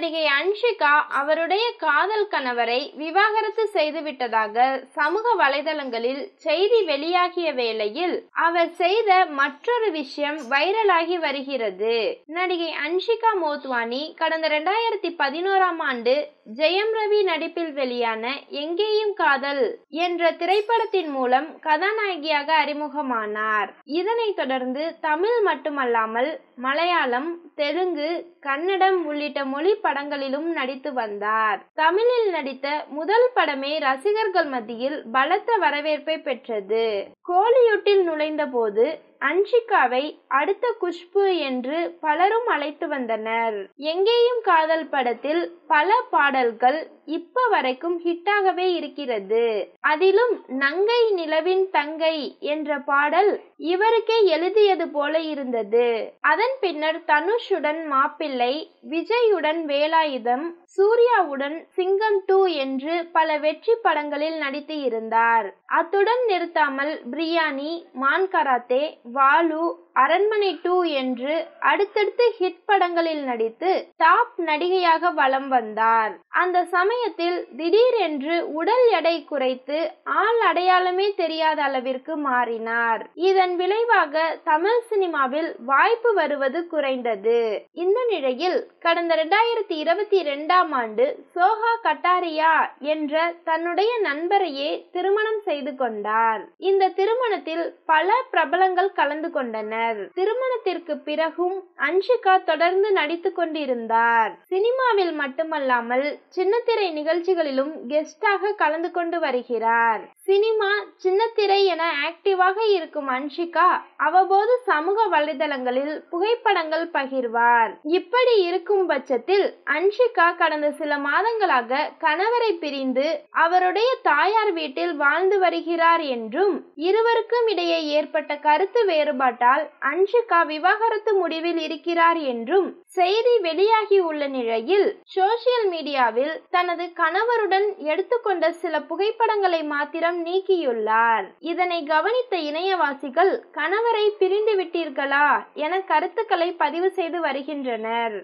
நடிகை அன்ஷிகா அவருடைய காதல் கணவரை விவாகரத்து செய்துவிட்டதாக சமூக வலைதளங்களில் செய்தி வெளியாகிய வேளையில் அவர் செய்த மற்றொரு விஷயம் வைரலாகி வருகிறது. நடிகை அன்ஷிகா மோத்வானி கடந்த 2011ஆம் ஆண்டு ஜெயம் ரவி நடிப்பில் வெளியான எங்கேயும் காதல் என்ற திரைப்படத்தின் மூலம் கதாநாயகியாக அறிமுகமானார். இதனைத் தொடர்ந்து தமிழ் மட்டுமல்லாமல் மலையாளம், தெலுங்கு, கன்னடம் உள்ளிட்ட மொழி படங்களிலும் நடித்து வந்தார். தமிழில் நடித்த முதல் படமே ரசிகர்கள் மத்தியில் பலத்த வரவேற்பை பெற்றது. கோலிவுட்டில் நுழைந்த போது அன்ஷிகாவை அடுத்த குஷ்பு என்று பலரும் அழைத்து வந்தனர். எங்கேயும் காதல் படத்தில் பல பாடல்கள் இப்ப வரைக்கும் ஹிட்டாகவே இருக்கிறது. அதிலும் நங்கை நிலவின் தங்கை என்ற பாடல் இவருக்கே எழுதியது போல இருந்தது. அதன் பின்னர் தனுஷுடன் மாப்பிள்ளை, விஜயுடன் வேலாயுதம், சூர்யாவுடன் சிங்கம் 2 என்று பல வெற்றி படங்களில் நடித்து இருந்தார். அத்துடன் நிறுத்தாமல் பிரியாணி, மான் கராத்தே, வாலு, அரண்மனை 2 என்று அடுத்தடுத்து ஹிட் படங்களில் நடித்து டாப் நடிகையாக வலம் வந்தார். அந்த சமயத்தில் திடீரென்று உடல் எடை குறைத்து ஆள் அடையாளமே தெரியாத அளவிற்கு மாறினார். இதன் விளைவாக தமிழ் சினிமாவில் வாய்ப்பு வருவது குறைந்தது. இந்த நிலையில் கடந்த 2022ஆம் ஆண்டு சோஹா கட்டாரியா என்ற தன்னுடைய நண்பரையே திருமணம் செய்து கொண்டார். இந்த திருமணத்தில் பல பிரபலங்கள் கலந்து கொண்டனர். திருமணத்திற்கு பிறகும் அன்ஷிகா தொடர்ந்து நடித்து கொண்டிருந்தார். சினிமாவில் மட்டுமல்லாமல் சின்னத்திரை நிகழ்ச்சிகளிலும் கெஸ்டாக கலந்து கொண்டு வருகிறார். சினிமா, சின்னத்திரை என ஆக்டிவாக இருக்கும் அன்ஷிகா அவ்வப்போது சமூக வலைதளங்களில் புகைப்படங்கள் பகிர்வார். இப்படி இருக்கும் பட்சத்தில் அன்ஷிகா கடந்த சில மாதங்களாக கணவரை பிரிந்து அவருடைய தாயார் வீட்டில் வாழ்ந்து வருகிறார் என்றும், இருவருக்கும் இடையே ஏற்பட்ட கருத்து வேறுபாட்டால் அன்ஷிகா விவாகரத்து முடிவில் இருக்கிறார் என்றும் செய்தி வெளியாகி உள்ள நிலையில் சோசியல் மீடியாவில் தனது கணவருடன் எடுத்துக்கொண்ட சில புகைப்படங்களை மாத்திரம் நீக்கியுள்ளார். இதனை கவனித்த இணையவாசிகள் கணவரை பிரிந்து விட்டீர்களா என கருத்துக்களை பதிவு செய்து வருகின்றனர்.